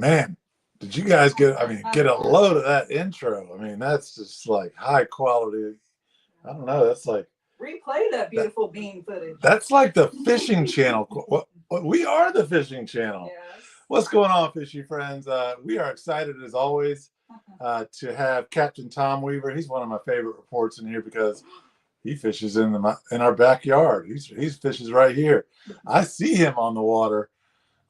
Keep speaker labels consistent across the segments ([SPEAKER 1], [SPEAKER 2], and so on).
[SPEAKER 1] Man, did you guys get a load of that intro? I mean, that's just like high quality. I don't know. That's like
[SPEAKER 2] replay that beautiful bean footage.
[SPEAKER 1] That's like the fishing channel. What we are the fishing channel.
[SPEAKER 2] Yes.
[SPEAKER 1] What's going on, fishy friends? We are excited as always to have Captain Tom Weaver. He's one of my favorite reports in here because he fishes in our backyard. He fishes right here. I see him on the water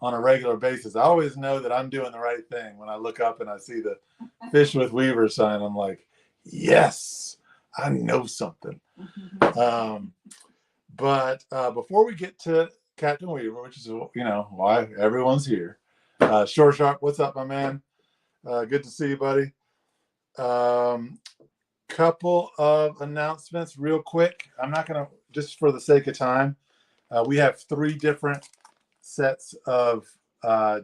[SPEAKER 1] on a regular basis. I always know that I'm doing the right thing when I look up and I see the Fish with Weaver sign. I'm like, yes, I know something. But before we get to Captain Weaver, which is why everyone's here, Short Sharp, what's up, my man? Good to see you, buddy. Couple of announcements real quick. I'm not gonna, just for the sake of time, we have 3 different sets of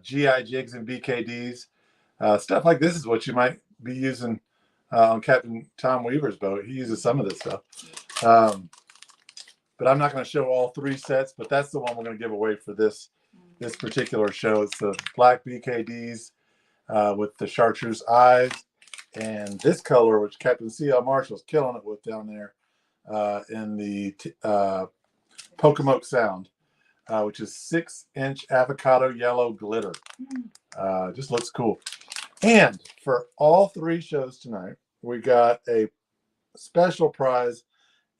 [SPEAKER 1] GI jigs and BKDs. Stuff like this is what you might be using on Captain Tom Weaver's boat. He uses some of this stuff. But I'm not going to show all 3 sets, but that's the one we're going to give away for this particular show. It's the black BKDs with the chartreuse eyes, and this color, which Captain C.L. Marshall's killing it with down there in the Pocomoke Sound, which is 6-inch avocado yellow glitter. Just looks cool. And for all 3 shows tonight, we got a special prize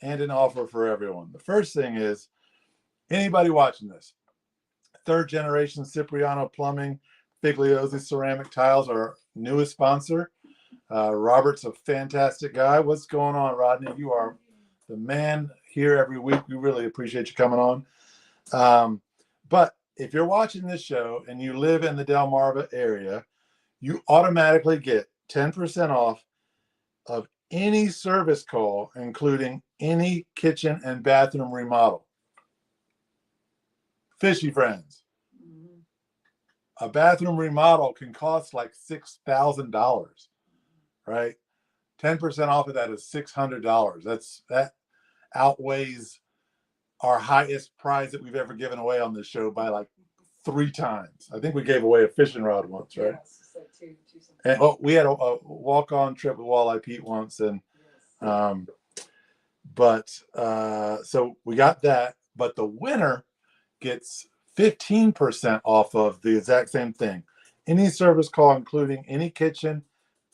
[SPEAKER 1] and an offer for everyone. The first thing is, anybody watching this, 3rd generation Cipriano Plumbing Figliozzi ceramic tiles, our newest sponsor. Robert's a fantastic guy. What's going on, Rodney? You are the man here every week. We really appreciate you coming on. But if you're watching this show and you live in the Delmarva area, you automatically get 10% off of any service call, including any kitchen and bathroom remodel. Fishy friends, a bathroom remodel can cost like $6,000, right? 10% off of that is $600. That outweighs our highest prize that we've ever given away on this show by like 3 times. I think we gave away a fishing rod once, right?
[SPEAKER 2] Yes, so two
[SPEAKER 1] and we had a walk-on trip with Walleye Pete once, and so we got that. But the winner gets 15% off of the exact same thing. Any service call, including any kitchen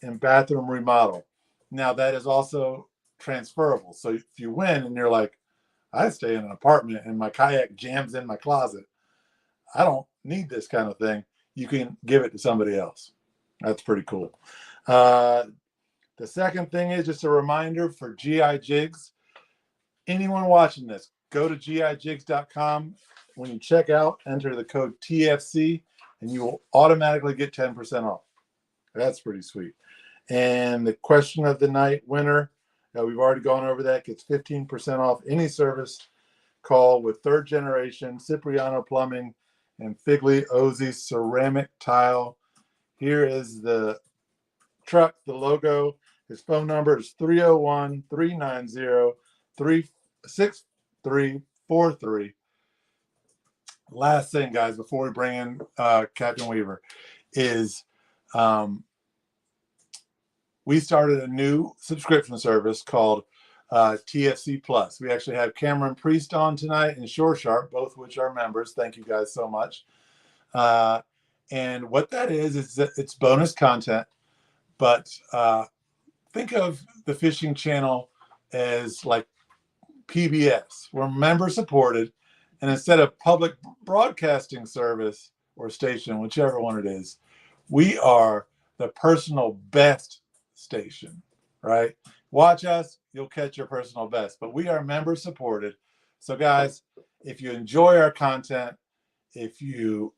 [SPEAKER 1] and bathroom remodel. Now, that is also transferable. So if you win and you're like, I stay in an apartment and my kayak jams in my closet, I don't need this kind of thing, you can give it to somebody else. That's pretty cool. The second thing is just a reminder for GI Jigs. Anyone watching this, go to gijigs.com. When you check out, enter the code TFC, and you will automatically get 10% off. That's pretty sweet. And the question of the night winner, we've already gone over that, gets 15% off any service call with 3rd generation Cipriano Plumbing and Figliozzi ceramic tile. Here is the truck, the logo. His phone number is 301-390-6343. Last thing, guys, before we bring in Captain Weaver, is we started a new subscription service called TFC Plus. We actually have Cameron Priest on tonight and Shore Sharp, both which are members. Thank you guys so much. And what that is that it's bonus content, but think of the fishing channel as like PBS. We're member supported, and instead of public broadcasting service or station, whichever one it is, we are the personal best station, right? Watch us, you'll catch your personal best, but we are member supported. So guys, if you enjoy our content, if you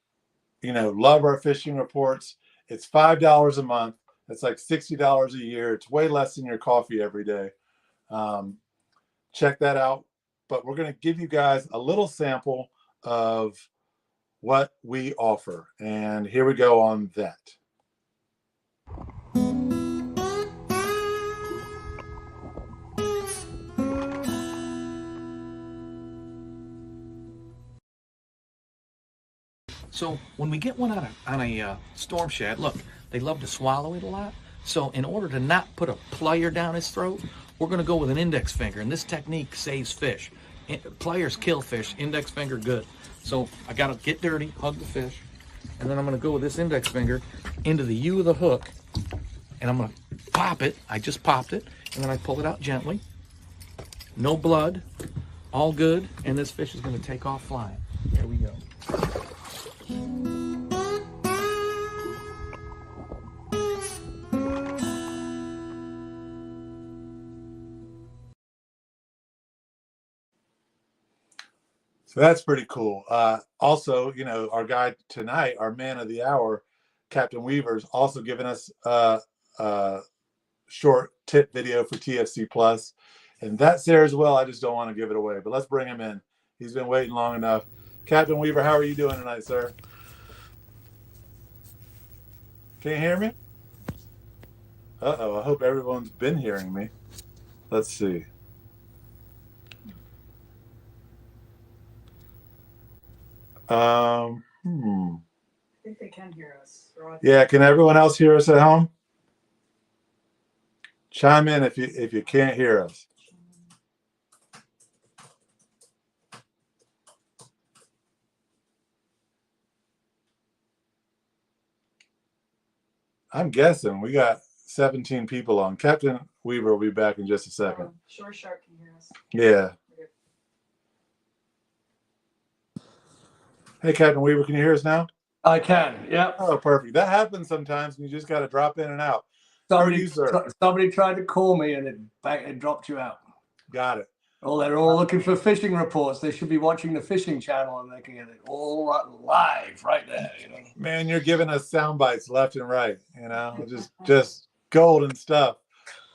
[SPEAKER 1] love our fishing reports, it's $5 a month. That's like $60 a year. It's way less than your coffee every day. Check that out. But we're going to give you guys a little sample of what we offer. And here we go on that.
[SPEAKER 3] So when we get one on a storm shad, look, they love to swallow it a lot. So in order to not put a plier down his throat, we're going to go with an index finger, and this technique saves fish. Pliers kill fish, index finger good. So I got to get dirty, hug the fish, and then I'm going to go with this index finger into the U of the hook, and I'm going to pop it. I just popped it, and then I pull it out gently. No blood, all good, and this fish is going to take off flying. There we go.
[SPEAKER 1] So that's pretty cool. Also, you know, our guy tonight, our man of the hour, Captain Weaver's also given us a short tip video for TFC Plus, and that's there as well. I just don't want to give it away, but let's bring him in. He's been waiting long enough. Captain Weaver, how are you doing tonight, sir? Can you hear me? Uh-oh, I hope everyone's been hearing me. Let's see.
[SPEAKER 2] I think they can hear us.
[SPEAKER 1] Yeah, can everyone else hear us at home? Chime in if you can't hear us. I'm guessing we got 17 people on. Captain Weaver will be back in just a second.
[SPEAKER 2] Shore Shark can hear us.
[SPEAKER 1] Yeah. Hey, Captain Weaver, can you hear us now?
[SPEAKER 4] I can, yeah.
[SPEAKER 1] Oh, perfect. That happens sometimes, and you just got to drop in and out. How are you, sir?
[SPEAKER 4] Somebody tried to call me, and it dropped you out.
[SPEAKER 1] Got it.
[SPEAKER 4] Oh, they're all looking for fishing reports. They should be watching the fishing channel, and they can get it all live right there. You know,
[SPEAKER 1] man, you're giving us sound bites left and right. You know, just golden stuff.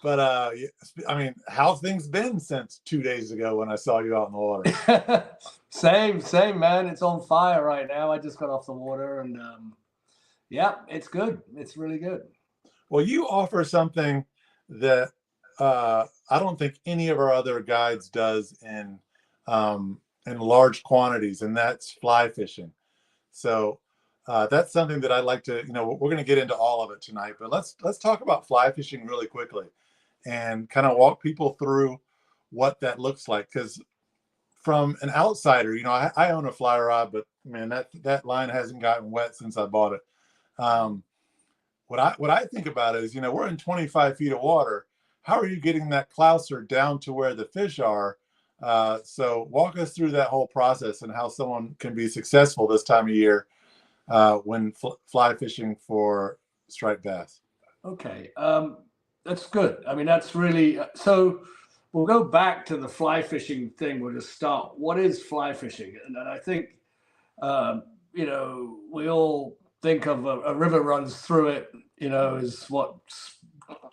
[SPEAKER 1] But I mean, how's things been since 2 days ago when I saw you out in the water?
[SPEAKER 4] Same, man. It's on fire right now. I just got off the water, and yeah, it's good. It's really good.
[SPEAKER 1] Well, you offer something that I don't think any of our other guides does in large quantities, and that's fly fishing. So that's something that I'd like to, you know, we're going to get into all of it tonight, but let's talk about fly fishing really quickly and kind of walk people through what that looks like. Because from an outsider, you know, I own a fly rod, but man, that line hasn't gotten wet since I bought it. What I think about is, you know, we're in 25 feet of water. How are you getting that clouser down to where the fish are? So walk us through that whole process and how someone can be successful this time of year when fly fishing for striped bass.
[SPEAKER 4] Okay, that's good. I mean, that's really so. We'll go back to the fly fishing thing. We'll just start. What is fly fishing? And I think, you know, we all think of a river runs through it, you know, is what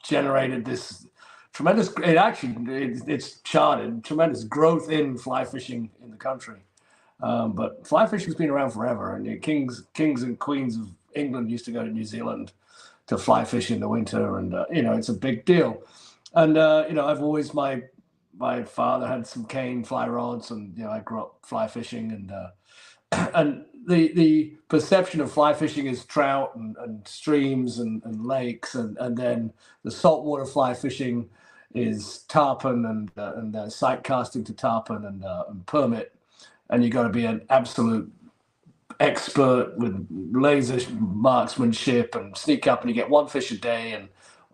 [SPEAKER 4] generated this tremendous, it's charted tremendous growth in fly fishing in the country. But fly fishing's been around forever, and the kings and queens of England used to go to New Zealand to fly fish in the winter, and you know, it's a big deal. And you know, I've always my father had some cane fly rods, and you know, I grew up fly fishing, and the perception of fly fishing is trout and streams and lakes, and then the saltwater fly fishing is tarpon and sight casting to tarpon and permit, and you got to be an absolute expert with laser marksmanship and sneak up, and you get one fish a day, and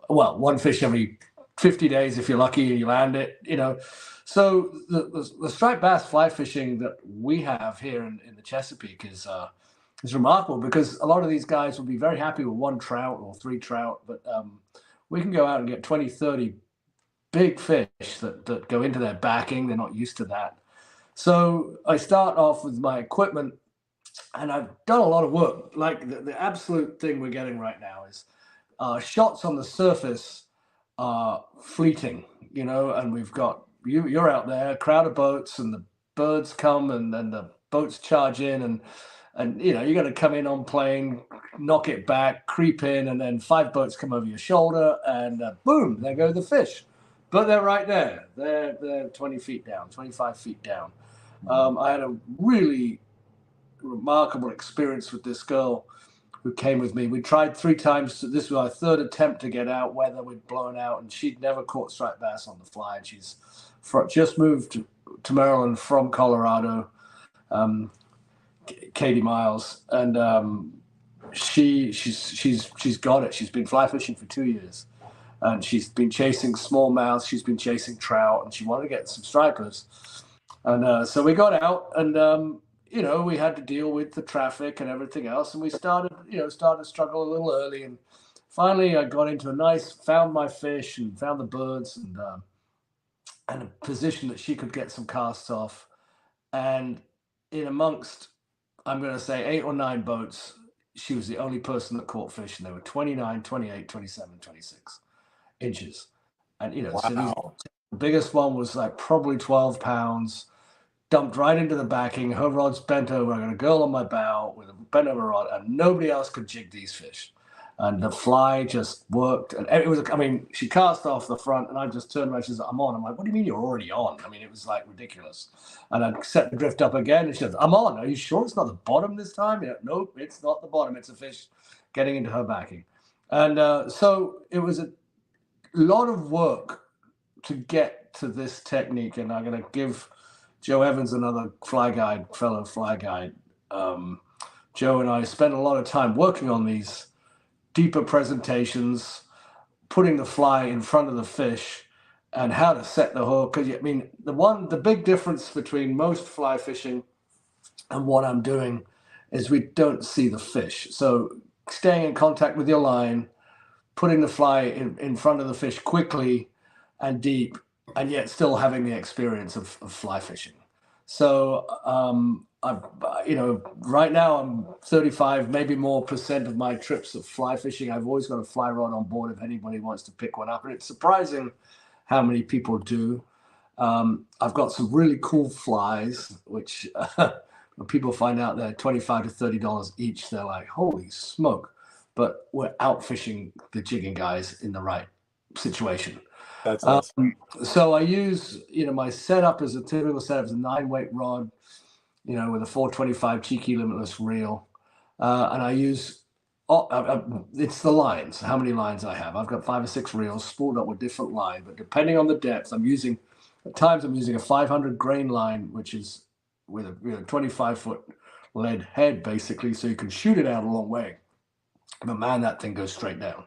[SPEAKER 4] well, one fish every 50 days if you're lucky and you land it, you know. So the striped bass fly fishing that we have here in the Chesapeake is remarkable, because a lot of these guys will be very happy with one trout or three trout, but we can go out and get 20, 30 big fish that go into their backing. They're not used to that. So I start off with my equipment, and I've done a lot of work. Like the absolute thing we're getting right now is shots on the surface are fleeting, you know, and we've got you're out there, a crowd of boats, and the birds come, and then the boats charge in, and you know, you got to come in on plane, knock it back, creep in, and then 5 boats come over your shoulder, and boom, there go the fish. But they're right there. They're 20 feet down, 25 feet down. I had a really remarkable experience with this girl who came with me. We tried 3 times. This was our third attempt to get out, weather we'd blown out, and she'd never caught striped bass on the fly. And she's just moved to Maryland from Colorado, Katie Miles, and she's got it. She's been fly fishing for 2 years, and she's been chasing smallmouth. She's been chasing trout, and she wanted to get some stripers. And so we got out, and we had to deal with the traffic and everything else, and we started to struggle a little early, and finally I got into found my fish and found the birds, and a position that she could get some casts off, and in amongst, I'm going to say 8 or 9 boats, she was the only person that caught fish, and they were 29, 28, 27, 26 inches, and
[SPEAKER 1] Wow.
[SPEAKER 4] so the biggest one was like probably 12 pounds. Dumped right into the backing. Her rod's bent over. I got a girl on my bow with a bent over rod, and nobody else could jig these fish. And the fly just worked. And it was, she cast off the front, and I just turned around. She says, "I'm on." I'm like, "What do you mean you're already on?" It was like ridiculous. And I set the drift up again, and she says, "I'm on. Are you sure it's not the bottom this time?" Nope, it's not the bottom. It's a fish getting into her backing. And so it was a lot of work to get to this technique, and I'm going to give Joe Evans, another fellow fly guide. Joe and I spent a lot of time working on these deeper presentations, putting the fly in front of the fish, and how to set the hook. Because the big difference between most fly fishing and what I'm doing is we don't see the fish. So staying in contact with your line, putting the fly in front of the fish quickly and deep, and yet still having the experience of fly fishing. So right now I'm 35, maybe more % of my trips of fly fishing. I've always got a fly rod on board if anybody wants to pick one up, and it's surprising how many people do. I've got some really cool flies, which when people find out they're $25 to $30 each, they're like, "Holy smoke!" But we're out fishing the jigging guys in the right situation.
[SPEAKER 1] That's awesome.
[SPEAKER 4] So I use, my setup is a typical setup is a 9-weight rod, with a 425 cheeky limitless reel. And I use, it's the lines, how many lines I have. I've got 5 or 6 reels spooled up with different line, but depending on the depth, at times I'm using a 500 grain line, which is with a 25-foot lead head, basically, so you can shoot it out a long way. But man, that thing goes straight down.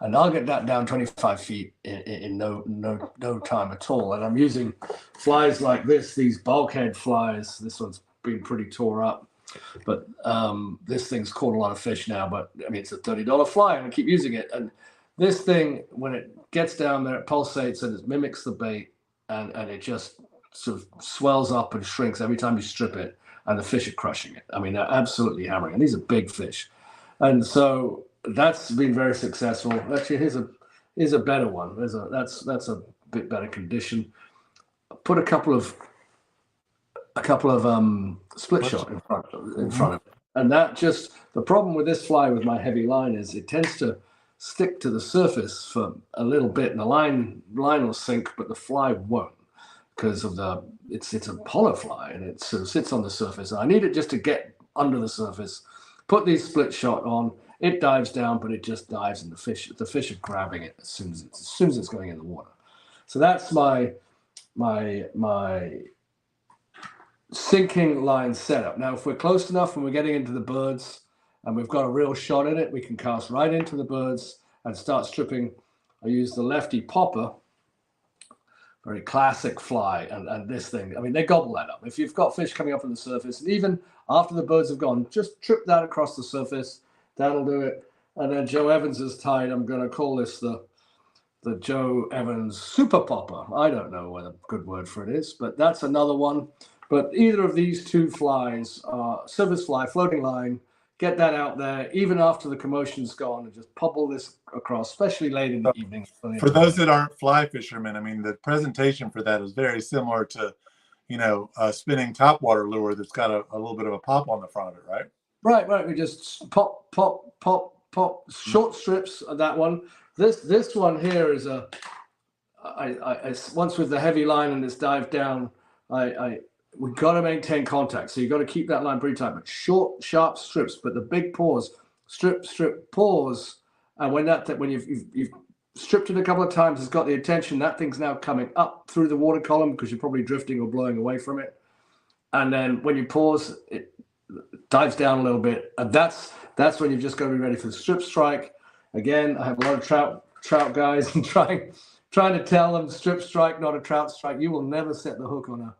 [SPEAKER 4] And I'll get that down 25 feet in no time at all. And I'm using flies like these bulkhead flies. This one's been pretty tore up, but this thing's caught a lot of fish now. But it's a $30 fly, and I keep using it. And this thing, when it gets down there, it pulsates and it mimics the bait, and it just sort of swells up and shrinks every time you strip it. And the fish are crushing it. They're absolutely hammering. And these are big fish. And so that's been very successful. Actually, here's a better one. That's a bit better condition. Put a couple of split shot in front of it, and that just the problem with this fly with my heavy line is it tends to stick to the surface for a little bit, and the line will sink, but the fly won't because of it's a hollow fly and it sort of sits on the surface. I need it just to get under the surface. Put these split shot on, it dives down, but it just dives, and the fish are grabbing it as soon as it's going in the water. So that's my sinking line setup. Now, if we're close enough and we're getting into the birds and we've got a real shot in it, we can cast right into the birds and start stripping. I use the lefty popper, very classic fly, and this thing, they gobble that up. If you've got fish coming up on the surface, and even after the birds have gone, just trip that across the surface. That'll do it. And then Joe Evans is tied. I'm going to call this the Joe Evans Super Popper. I don't know what a good word for it is, but that's another one. But either of these two flies, surface fly, floating line, get that out there, even after the commotion's gone, and just pobble this across, especially late in the evening.
[SPEAKER 1] For those that aren't fly fishermen, the presentation for that is very similar to, a spinning topwater lure that's got a little bit of a pop on the front of it, right?
[SPEAKER 4] Right. We just pop, short strips of that one. This one here is I once with the heavy line and it's dived down, I we've got to maintain contact. So you've got to keep that line pretty tight, but short, sharp strips. But the big pause, strip, pause. And when you've stripped it a couple of times, it's got the attention. That thing's now coming up through the water column because you're probably drifting or blowing away from it. And then when you pause, it dives down a little bit. And that's when you've just got to be ready for the strip strike. Again, I have a lot of trout guys and trying to tell them strip strike, not a trout strike. You will never set the hook on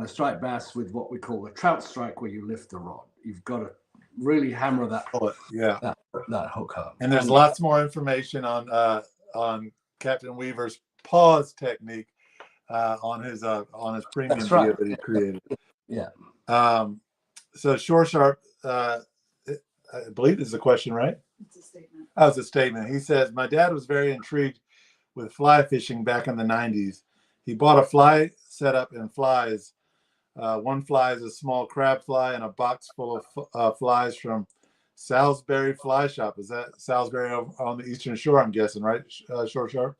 [SPEAKER 4] a striped bass with what we call a trout strike, where you lift the rod. You've got to really hammer that hook home.
[SPEAKER 1] And there's lots more information on Captain Weaver's pause technique on his premium video that he created.
[SPEAKER 4] Yeah.
[SPEAKER 1] So Shore Sharp, I believe this is a question, right?
[SPEAKER 2] It's a statement.
[SPEAKER 1] Oh, it's a statement. He says, my dad was very intrigued with fly fishing back in the 90s. He bought a fly setup and flies. One fly is a small crab fly and a box full of flies from Salisbury Fly Shop. Is that Salisbury on the Eastern Shore, I'm guessing, right, Shore Sharp?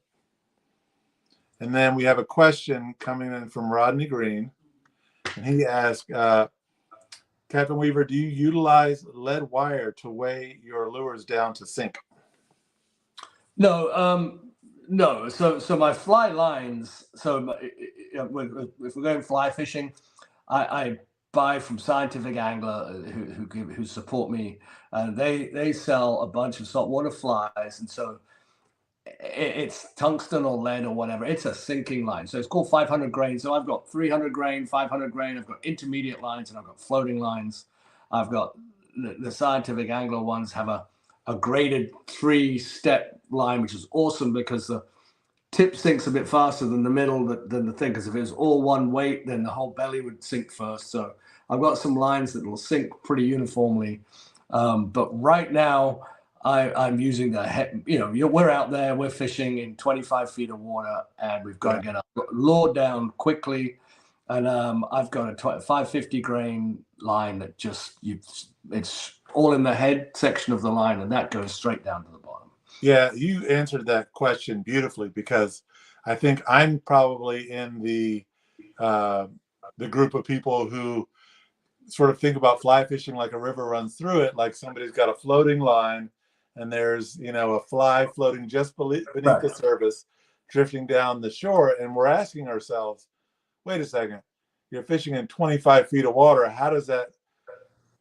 [SPEAKER 1] And then we have a question coming in from Rodney Green. And he asked, Captain Weaver, do you utilize lead wire to weigh your lures down to sink?
[SPEAKER 4] No, no. So my fly lines. So if we're going fly fishing, I buy from Scientific Angler who support me, and they sell a bunch of saltwater flies, and so it's tungsten or lead or whatever. It's a sinking line. So it's called 500 grain. So I've got 300 grain, 500 grain. I've got intermediate lines and I've got floating lines. I've got the Scientific Angler ones have a graded 3-step line, which is awesome because the tip sinks a bit faster than the middle than the thing. Because if it was all one weight, then the whole belly would sink first. So I've got some lines that will sink pretty uniformly. But right now, I'm using we're out there, we're fishing in 25 feet of water, and we've got to get a lure down quickly. And I've got a 550 grain line that it's all in the head section of the line, and that goes straight down to the bottom.
[SPEAKER 1] Yeah, you answered that question beautifully, because I think I'm probably in the group of people who sort of think about fly fishing like a river runs through it, like somebody's got a floating line and there's a fly floating just beneath the surface, drifting down the shore, and we're asking ourselves, wait a second, you're fishing in 25 feet of water. How does that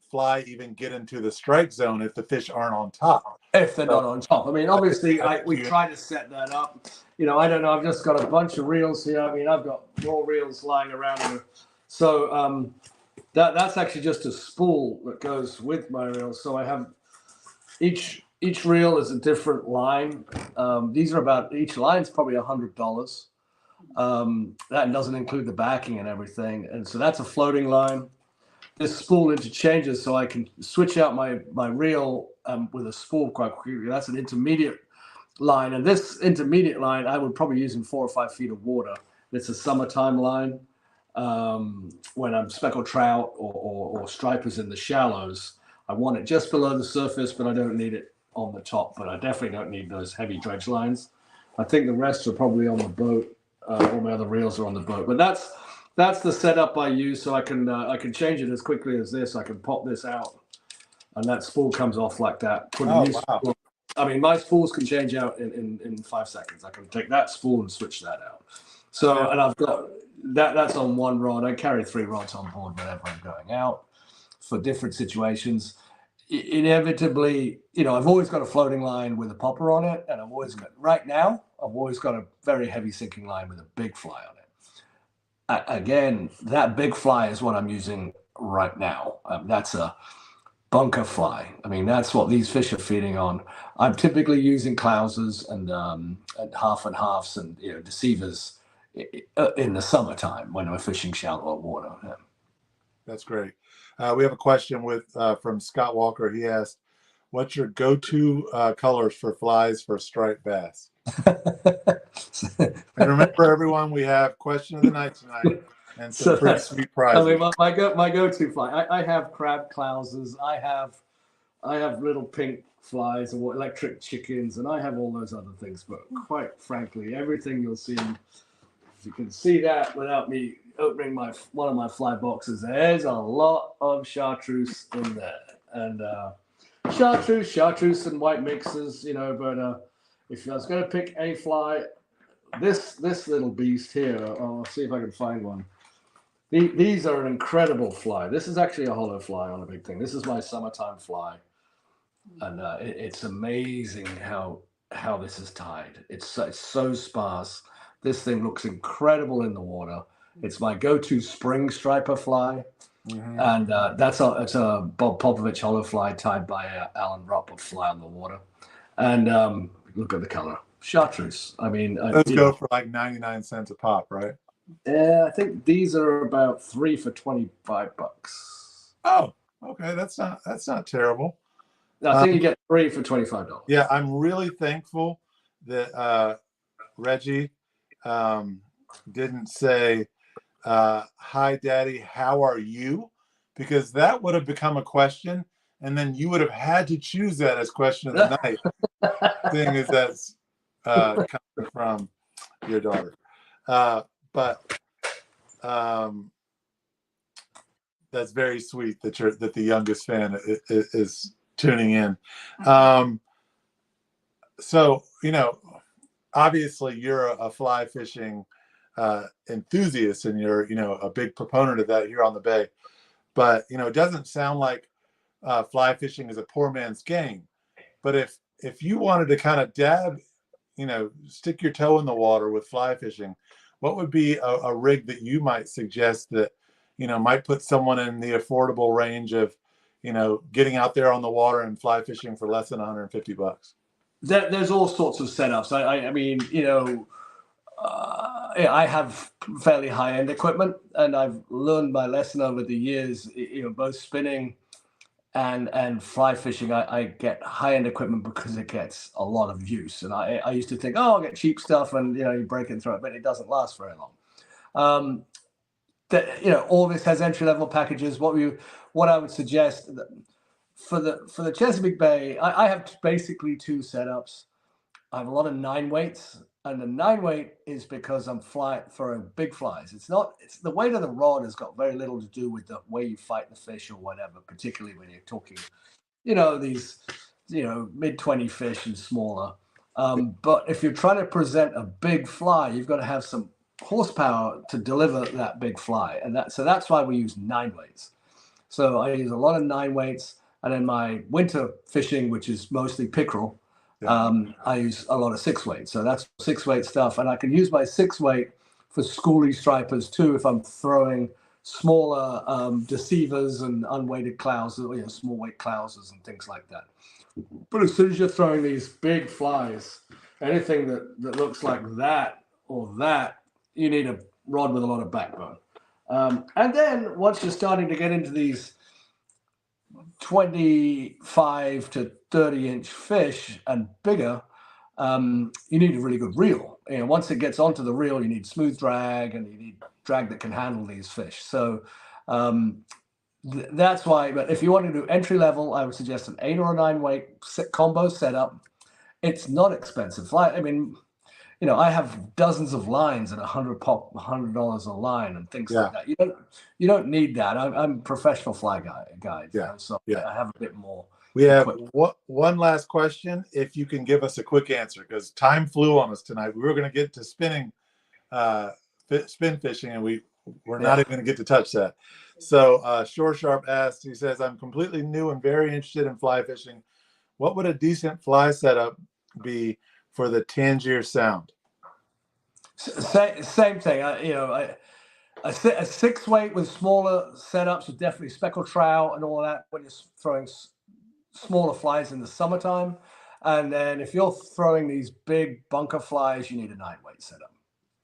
[SPEAKER 1] fly even get into the strike zone if the fish aren't on top?
[SPEAKER 4] If they're not on top. I mean, obviously, we try to set that up. I don't know. I've just got a bunch of reels here. I mean, I've got more reels lying around here. So that's actually just a spool that goes with my reels. So I have each reel is a different line. Each line's probably $100. That doesn't include the backing and everything. And so that's a floating line. This spool interchanges, so I can switch out my reel with a spool quite quickly. That's an intermediate line, and this intermediate line I would probably use in 4 or 5 feet of water. It's a summertime line when I'm speckled trout or stripers in the shallows. I want it just below the surface, but I don't need it on the top. But I definitely don't need those heavy dredge lines. I think the rest are probably on the boat. All my other reels are on the boat, but that's the setup I use, so I can change it as quickly as this. I can pop this out, and that spool comes off like that. Spool. I mean, my spools can change out in 5 seconds. I can take that spool and switch that out. So, and I've got that's on one rod. I carry 3 rods on board whenever I'm going out for different situations. Inevitably, I've always got a floating line with a popper on it, and I've always got a very heavy sinking line with a big fly on it. Again, that big fly is what I'm using right now. That's a bunker fly. I mean, that's what these fish are feeding on. I'm typically using Klausers and half and halves and deceivers in the summertime when we're fishing shallow water. Yeah.
[SPEAKER 1] That's great. We have a question from Scott Walker. He asked, what's your go-to colors for flies for striped bass? And remember, everyone, we have question of the night tonight and some pretty sweet prizes.
[SPEAKER 4] I mean, my go-to fly. I have crab Klausers. I have little pink flies or electric chickens, and I have all those other things. But quite frankly, everything you'll see, if you can see that without me opening one of my fly boxes. There's a lot of chartreuse in there, and chartreuse and white mixes, you know. But if I was going to pick a fly, this little beast here, I'll see if I can find one. These are an incredible fly. This is actually a hollow fly on a big thing. This is my summertime fly, and it's amazing how this is tied. It's so sparse. This thing looks incredible in the water. It's my go-to spring striper fly, and it's a Bob Popovich hollow fly tied by Alan Rupp of Fly on the Water. And look at the color, chartreuse. I mean,
[SPEAKER 1] let's go for like 99 cents a pop, right?
[SPEAKER 4] Yeah, I think these are about 3 for $25.
[SPEAKER 1] Oh, okay, that's not terrible.
[SPEAKER 4] I think you get 3 for $25.
[SPEAKER 1] Yeah, I'm really thankful that Reggie didn't say, "Hi, Daddy, how are you?" Because that would have become a question, and then you would have had to choose that as question of the night. Thing is that's coming from your daughter. But that's very sweet that the youngest fan is tuning in. So, you know, obviously you're a fly fishing enthusiast, and you're, you know, a big proponent of that here on the bay. But, you know, it doesn't sound like fly fishing is a poor man's game. But if you wanted to kind of dab, you know, stick your toe in the water with fly fishing, what would be a rig that you might suggest that, you know, might put someone in the affordable range of, you know, getting out there on the water and fly fishing for less than $150?
[SPEAKER 4] There's all sorts of setups. I mean, you know, I have fairly high-end equipment, and I've learned my lesson over the years. You know, both spinning and fly fishing, I get high-end equipment because it gets a lot of use. And I used to think, oh, I'll get cheap stuff, and, you know, you break it and throw it, but it doesn't last very long. That, you know, all this has entry-level packages. What I would suggest for the Chesapeake Bay, I have basically 2 setups. I have a lot of 9-weights, and the 9-weight is because I'm throwing big flies. It's the weight of the rod has got very little to do with the way you fight the fish or whatever, particularly when you're talking, you know, these, you know, mid-20 fish and smaller. But if you're trying to present a big fly, you've got to have some horsepower to deliver that big fly, and that's why we use 9-weights. So I use a lot of 9-weights, and then my winter fishing, which is mostly pickerel, I use a lot of 6-weight. So that's 6-weight stuff, and I can use my 6-weight for schoolie stripers too if I'm throwing smaller deceivers and unweighted clouses, you know, small weight clouses and things like that. But as soon as you're throwing these big flies, anything that looks like that or that, you need a rod with a lot of backbone. And then once you're starting to get into these 25 to 30-inch fish and bigger, you need a really good reel. You know, once it gets onto the reel, you need smooth drag, and you need drag that can handle these fish. So that's why. But if you want to do entry level, I would suggest an 8 or a 9-weight combo setup. It's not expensive. I mean, you know, I have dozens of lines at $100 a line and things like that. You don't need that. I'm a professional fly guy.
[SPEAKER 1] Yeah.
[SPEAKER 4] You know, so
[SPEAKER 1] Yeah.
[SPEAKER 4] I have a bit more.
[SPEAKER 1] We have one last question, if you can give us a quick answer, because time flew on us tonight. We were going to get to spin fishing, and we're not even going to get to touch that. So Shore Sharp asked, he says, I'm completely new and very interested in fly fishing. What would a decent fly setup be for the Tangier Sound?
[SPEAKER 4] Same thing. You know, a 6-weight with smaller setups with definitely speckled trout and all of that when you're throwing smaller flies in the summertime. And then if you're throwing these big bunker flies, you need a 9-weight setup.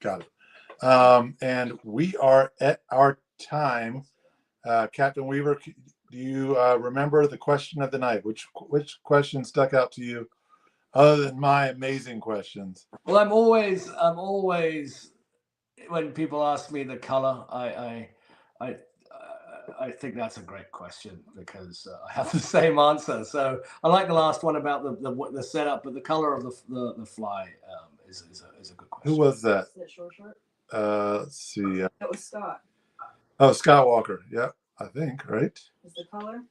[SPEAKER 1] Got it. And we are at our time. Captain Weaver, do you remember the question of the night? Which question stuck out to you other than my amazing questions?
[SPEAKER 4] Well, I'm always when people ask me the color, I think that's a great question because I have the same answer. So I like the last one about the setup, but the color of the fly is a good question.
[SPEAKER 1] Who was that?
[SPEAKER 2] Is that Short Short?
[SPEAKER 1] Let's see.
[SPEAKER 2] That was Scott.
[SPEAKER 1] Oh, Scott Walker. Yep, I think, right?
[SPEAKER 2] Is the color?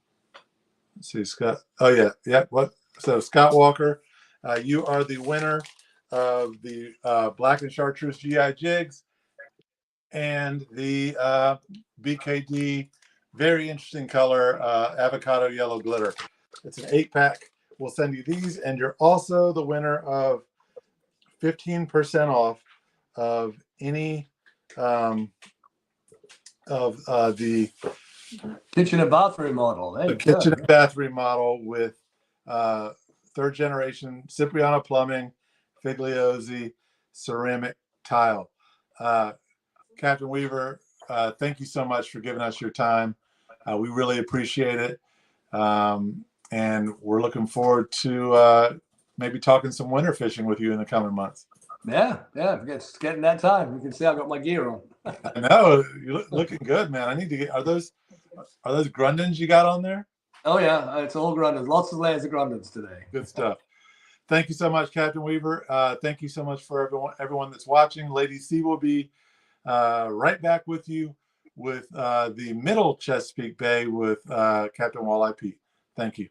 [SPEAKER 1] Let's see, Scott. Oh, yeah. Yeah. What? So, Scott Walker, you are the winner of the Black and Chartreuse GI Jigs and the BKD, very interesting color, avocado yellow glitter. It's an 8-pack. We'll send you these, and you're also the winner of 15% off of any of the
[SPEAKER 4] Kitchen and bathroom model. There you
[SPEAKER 1] kitchen
[SPEAKER 4] go.
[SPEAKER 1] and bathroom model with third generation Cipriano plumbing, Figliozzi ceramic tile. Captain Weaver, thank you so much for giving us your time. We really appreciate it. And we're looking forward to maybe talking some winter fishing with you in the coming months.
[SPEAKER 4] Yeah, it's getting that time. You can see I've got my gear on.
[SPEAKER 1] I know you're looking good, man. I need to get. Are those Grundens you got on there?
[SPEAKER 4] Oh yeah, it's all Grundens. Lots of layers of Grundens today.
[SPEAKER 1] Good stuff. Thank you so much, Captain Weaver. Thank you so much for everyone that's watching. Lady C will be right back with you with the middle Chesapeake Bay with Captain Walleye Pete. Thank you.